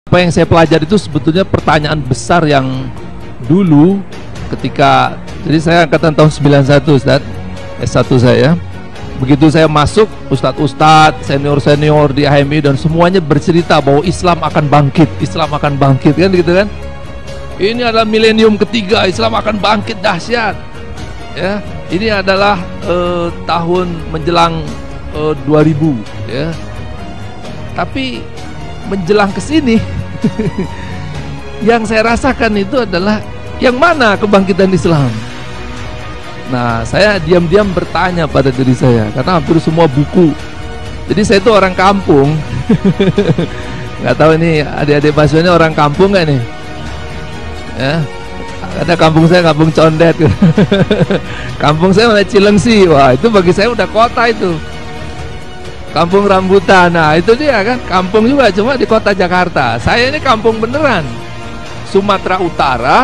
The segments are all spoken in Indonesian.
Apa yang saya pelajari itu sebetulnya pertanyaan besar yang dulu ketika, jadi saya angkatan tahun 91 Ustaz, S1 saya. Begitu saya masuk, Ustadz-Ustadz, senior-senior di HMI dan semuanya bercerita bahwa Islam akan bangkit, Islam akan bangkit, kan gitu kan. Ini adalah milenium ketiga, Islam akan bangkit dahsyat. Ya, ini adalah tahun menjelang 2000 ya. Tapi menjelang ke sini yang saya rasakan itu adalah yang mana kebangkitan Islam. Nah, saya diam-diam bertanya pada diri saya karena hampir semua buku. Jadi saya itu orang kampung. Nggak tahu ini adik-adik mahasiswanya orang kampung nggak nih? Ya, ada kampung saya kampung Condet. Kampung saya mana Cilengsi. Wah, itu bagi saya udah kota itu. Kampung rambutan. Nah, itu dia kan, kampung juga cuma di kota Jakarta. Saya ini kampung beneran. Sumatera Utara,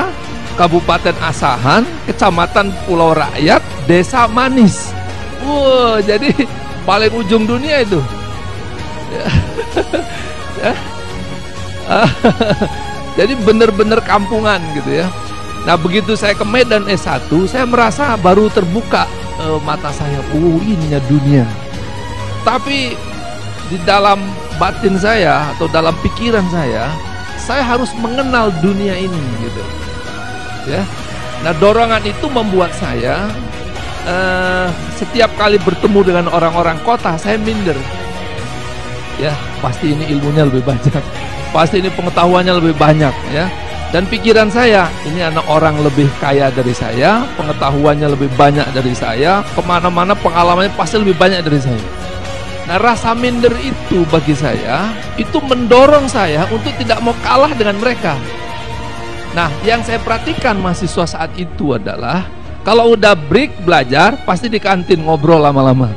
Kabupaten Asahan, Kecamatan Pulau Rakyat, Desa Manis. Wow, jadi paling ujung dunia itu. Jadi bener-bener kampungan gitu ya. Nah, begitu saya ke Medan S1, saya merasa baru terbuka mata saya. Oh, ininya dunia. Tapi di dalam batin saya atau dalam pikiran saya harus mengenal dunia ini gitu. Ya, nah dorongan itu membuat saya setiap kali bertemu dengan orang-orang kota saya minder. Ya, pasti ini ilmunya lebih banyak, pasti ini pengetahuannya lebih banyak ya. Dan pikiran saya, ini anak orang lebih kaya dari saya, pengetahuannya lebih banyak dari saya, kemana-mana pengalamannya pasti lebih banyak dari saya. Nah, rasa minder itu bagi saya itu mendorong saya untuk tidak mau kalah dengan mereka. Nah, yang saya perhatikan mahasiswa saat itu adalah kalau udah break belajar pasti di kantin ngobrol lama-lama,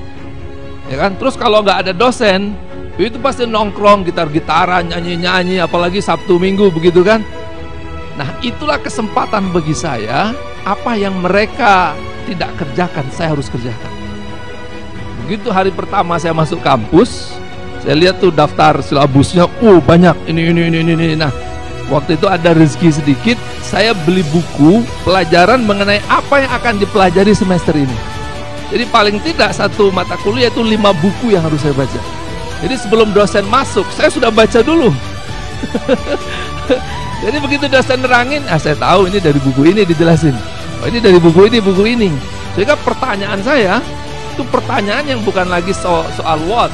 ya kan? Terus kalau nggak ada dosen itu pasti nongkrong gitar-gitaran, nyanyi-nyanyi, apalagi Sabtu Minggu begitu kan. Nah, itulah kesempatan bagi saya, apa yang mereka tidak kerjakan saya harus kerjakan. Begitu hari pertama saya masuk kampus, saya lihat tuh daftar silabusnya, banyak ini. Nah, waktu itu ada rezeki sedikit, saya beli buku pelajaran mengenai apa yang akan dipelajari semester ini. Jadi paling tidak satu mata kuliah itu 5 buku yang harus saya baca. Jadi sebelum dosen masuk, saya sudah baca dulu. Jadi begitu dosen nerangin, saya tahu ini dari buku ini dijelasin. Oh, ini dari buku ini. Sehingga pertanyaan saya itu pertanyaan yang bukan lagi soal what,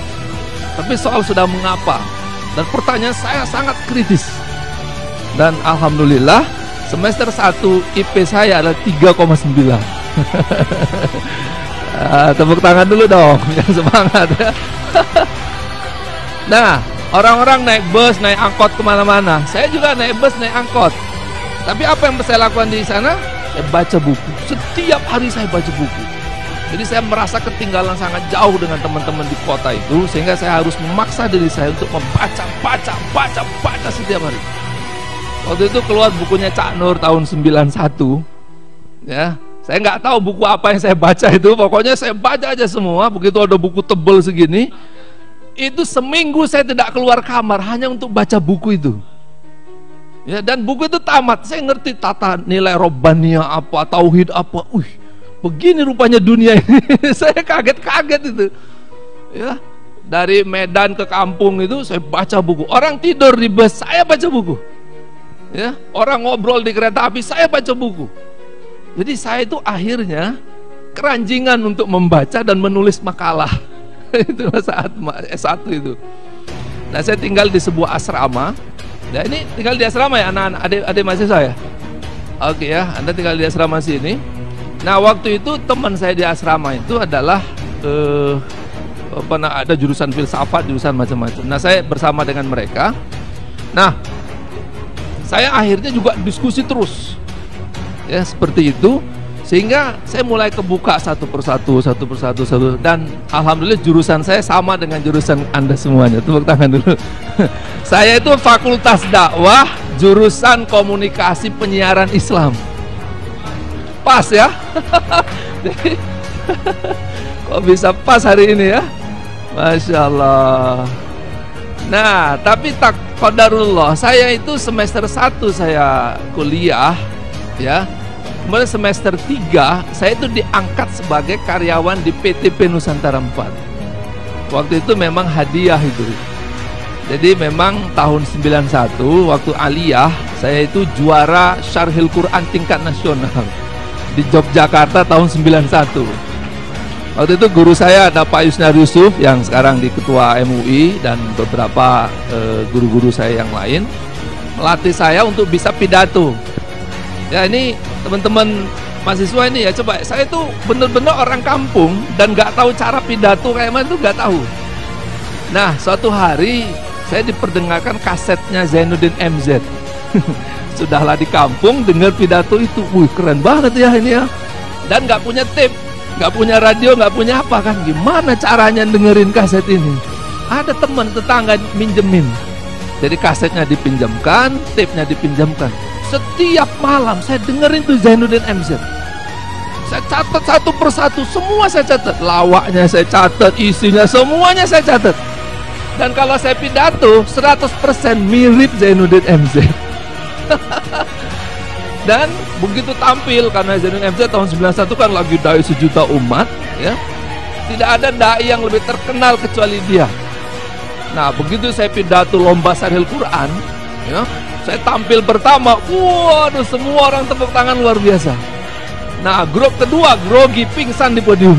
tapi soal sudah mengapa. Dan pertanyaan saya sangat kritis. Dan alhamdulillah semester 1 IP saya adalah 3,9. Tepuk tangan dulu dong, yang semangat ya. Nah, orang-orang naik bus, naik angkot kemana-mana. Saya juga naik bus, naik angkot. Tapi apa yang saya lakukan di sana? Saya baca buku. Setiap hari saya baca buku. Jadi saya merasa ketinggalan sangat jauh dengan teman-teman di kota itu, sehingga saya harus memaksa diri saya untuk membaca setiap hari. Waktu itu keluar bukunya Cak Nur tahun 91. Ya, saya nggak tahu buku apa yang saya baca itu, pokoknya saya baca aja semua. Begitu ada buku tebel segini, itu seminggu saya tidak keluar kamar hanya untuk baca buku itu. Ya, dan buku itu tamat, saya ngerti tata nilai Robbaniyah apa, tauhid apa. Begini rupanya dunia ini. Saya kaget-kaget itu. Ya, dari Medan ke kampung itu saya baca buku. Orang tidur di bus, saya baca buku. Ya, orang ngobrol di kereta api, saya baca buku. Jadi saya itu akhirnya keranjingan untuk membaca dan menulis makalah. Itu saat S1 itu. Nah, saya tinggal di sebuah asrama. Nah, ini tinggal di asrama ya anak-anak, adik mahasiswa ya? Oke ya, Anda tinggal di asrama sini. Nah, waktu itu teman saya di asrama itu adalah ada jurusan filsafat, jurusan macam-macam. Nah, saya bersama dengan mereka. Nah, saya akhirnya juga diskusi terus. Ya, seperti itu. Sehingga saya mulai kebuka satu persatu. Dan alhamdulillah jurusan saya sama dengan jurusan Anda semuanya. Tepuk tangan dulu. Saya itu fakultas dakwah, jurusan komunikasi penyiaran Islam. Pas ya. Jadi, kok bisa pas hari ini ya, Masya Allah. Nah, tapi qadarullah, saya itu semester 1 saya kuliah, ya. Kemudian semester 3 saya itu diangkat sebagai karyawan di PTP Nusantara 4. Waktu itu memang hadiah itu. Jadi memang tahun 91 waktu aliyah saya itu juara Syarhil Quran tingkat nasional di Yogyakarta tahun 91. Waktu itu guru saya ada Pak Yusnar Yusuf yang sekarang di Ketua MUI dan beberapa guru-guru saya yang lain melatih saya untuk bisa pidato. Ya, ini teman-teman mahasiswa ini ya, coba, saya itu benar-benar orang kampung dan nggak tahu cara pidato kayak mana, itu nggak tahu. Nah, suatu hari saya diperdengarkan kasetnya Zainuddin MZ. Sudahlah di kampung dengar pidato itu, wih keren banget ya ini ya. Dan nggak punya tape, nggak punya radio, nggak punya apa kan, gimana caranya dengerin kaset ini? Ada teman tetangga minjemin, jadi kasetnya dipinjamkan, tape-nya dipinjamkan. Setiap malam saya dengerin tuh Zainuddin MZ. Saya catat satu persatu, semua saya catat, lawaknya saya catat, isinya semuanya saya catat. Dan kalau saya pidato 100% mirip Zainuddin MZ. Dan begitu tampil, karena Zainuddin MZ tahun 91 kan lagi dai sejuta umat, ya. Tidak ada dai yang lebih terkenal kecuali dia. Nah, begitu saya pidato lomba Syarhil Quran, ya, saya tampil pertama, waduh, semua orang tepuk tangan luar biasa. Nah, grup kedua grogi, pingsan di podium.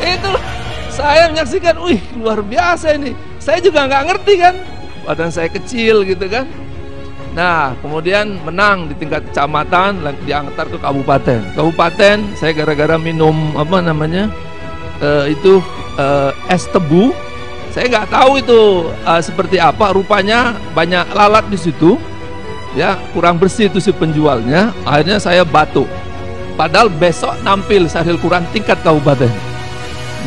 Itu saya menyaksikan, wih luar biasa ini. Saya juga nggak ngerti kan, badan saya kecil gitu kan. Nah, kemudian menang di tingkat kecamatan, diantar ke kabupaten. Kabupaten saya gara-gara minum apa namanya es tebu. Saya nggak tahu itu seperti apa. Rupanya banyak lalat di situ, ya, kurang bersih itu si penjualnya. Akhirnya saya batuk. Padahal besok nampil Syarhil Quran tingkat kabupaten.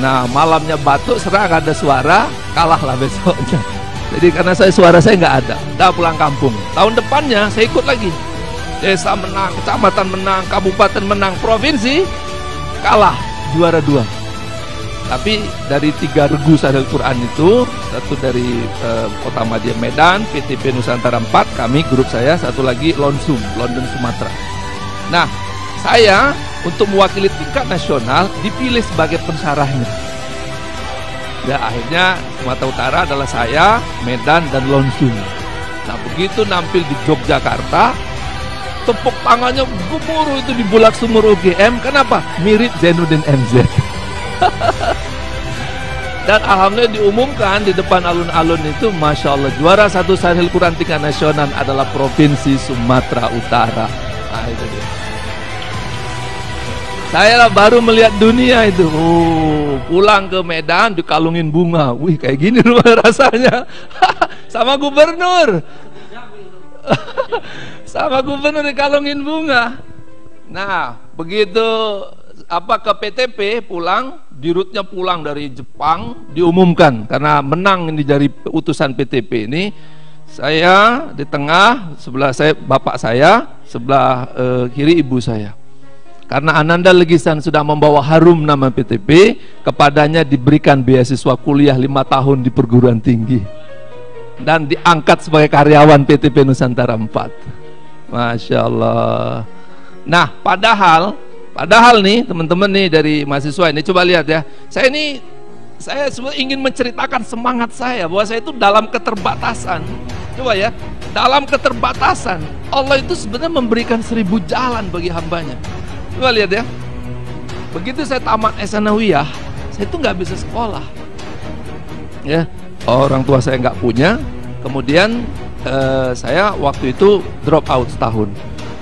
Nah, malamnya batuk, serah nggak ada suara, kalahlah besoknya. Jadi karena suara saya nggak ada, udah pulang kampung. Tahun depannya saya ikut lagi. Desa menang, kecamatan menang, kabupaten menang, provinsi kalah, juara 2. Tapi dari 3 regu Syarhil Quran itu, satu dari Kota Madya Medan, PTP Nusantara 4, kami grup saya, satu lagi Lonsum, London Sumatera. Nah, saya untuk mewakili tingkat nasional dipilih sebagai pensyarahnya. Ya, akhirnya Sumatera Utara adalah saya, Medan, dan Lonsum. Nah, begitu nampil di Yogyakarta, tepuk tangannya gemuruh itu di Bulak Sumur UGM. Kenapa? Mirip Zainuddin MZ. Dan alhamdulillah diumumkan di depan alun-alun itu, Masya Allah, juara 1 Syarhil Quran tingkat nasional adalah Provinsi Sumatera Utara. Nah, itu dia. Saya baru melihat dunia itu. Pulang ke Medan dikalungin bunga. Wih, kayak gini rasanya. Sama gubernur. Sama gubernur dikalungin bunga. Nah, begitu ke PTP pulang, dirutnya pulang dari Jepang, diumumkan karena menang ini dari utusan PTP ini. Saya di tengah, sebelah saya bapak saya, sebelah kiri ibu saya. Karena Ananda Legisan sudah membawa harum nama PTP, kepadanya diberikan beasiswa kuliah 5 tahun di perguruan tinggi dan diangkat sebagai karyawan PTP Nusantara 4. Masya Allah. Nah, padahal nih teman-teman nih dari mahasiswa ini, coba lihat ya, saya sebenarnya ingin menceritakan semangat saya bahwa saya itu dalam keterbatasan. Coba ya, dalam keterbatasan Allah itu sebenarnya memberikan 1000 jalan bagi hambanya. Coba lihat ya, begitu saya tamat Sanawiyah, saya itu nggak bisa sekolah, ya, orang tua saya nggak punya. Kemudian saya waktu itu drop out setahun.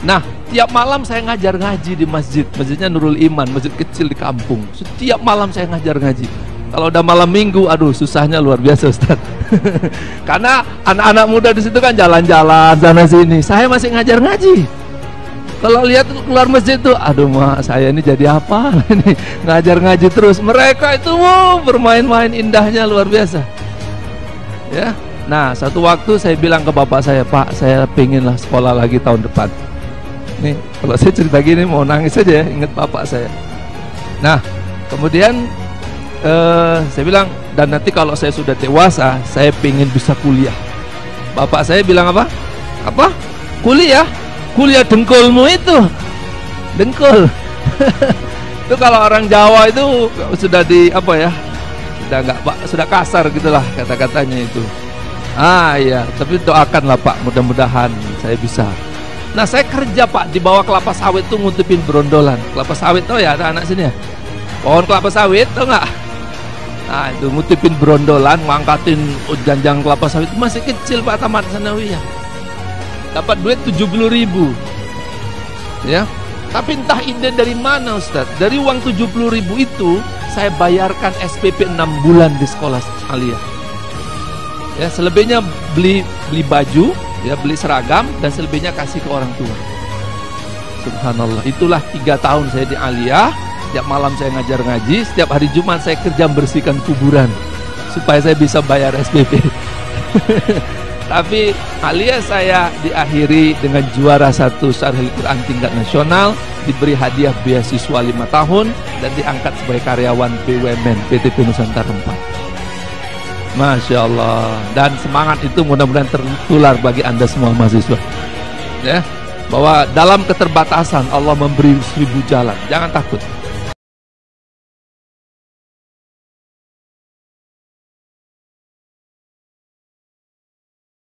Nah, tiap malam saya ngajar ngaji di masjidnya Nurul Iman, masjid kecil di kampung. Setiap malam saya ngajar ngaji. Kalau udah malam minggu, aduh susahnya luar biasa Ustaz. Karena anak-anak muda di situ kan jalan-jalan sana sini, saya masih ngajar ngaji. Kalau lihat keluar masjid tuh, aduh mak, saya ini jadi apa ini, ngajar ngaji terus. Mereka itu bermain-main indahnya luar biasa, ya. Nah, satu waktu saya bilang ke bapak saya, Pak, saya pengen lah sekolah lagi tahun depan. Nih, kalau saya cerita gini mau nangis aja ya, ingat bapak saya. Nah, kemudian saya bilang, Dan nanti kalau saya sudah dewasa, saya pengen bisa kuliah. Bapak saya bilang apa? Apa? Kuliah? Kuliah dengkulmu itu. Dengkul. Itu kalau orang Jawa itu sudah di apa ya? Sudah kasar gitulah kata-katanya itu. Iya, tapi doakanlah Pak, mudah-mudahan saya bisa. Nah, saya kerja Pak di bawah kelapa sawit tuh ngutipin berondolan. Kelapa sawit tuh ya, ada anak sini ya. Pohon kelapa sawit tuh nggak? Nah, itu ngutipin berondolan, ngangkatin janjang kelapa sawit. Masih kecil Pak, tamat sanawiyah. Dapat duit 70.000. Ya. Tapi entah ide dari mana Ustaz. Dari uang 70.000 itu saya bayarkan SPP 6 bulan di sekolah aliyah. Ya, selebihnya beli baju, ya, beli seragam, dan selebihnya kasih ke orang tua. Subhanallah. Itulah 3 tahun saya di aliyah. Setiap malam saya ngajar ngaji, setiap hari Jumat saya kerja membersihkan kuburan supaya saya bisa bayar SPP. Tapi aliyah saya diakhiri dengan juara 1 Syarhil Quran tingkat nasional, diberi hadiah beasiswa 5 tahun, dan diangkat sebagai karyawan BUMN PTP Nusantara 4. Masya Allah. Dan semangat itu mudah-mudahan tertular bagi Anda semua mahasiswa, ya, bahwa dalam keterbatasan Allah memberi 1000 jalan. Jangan takut.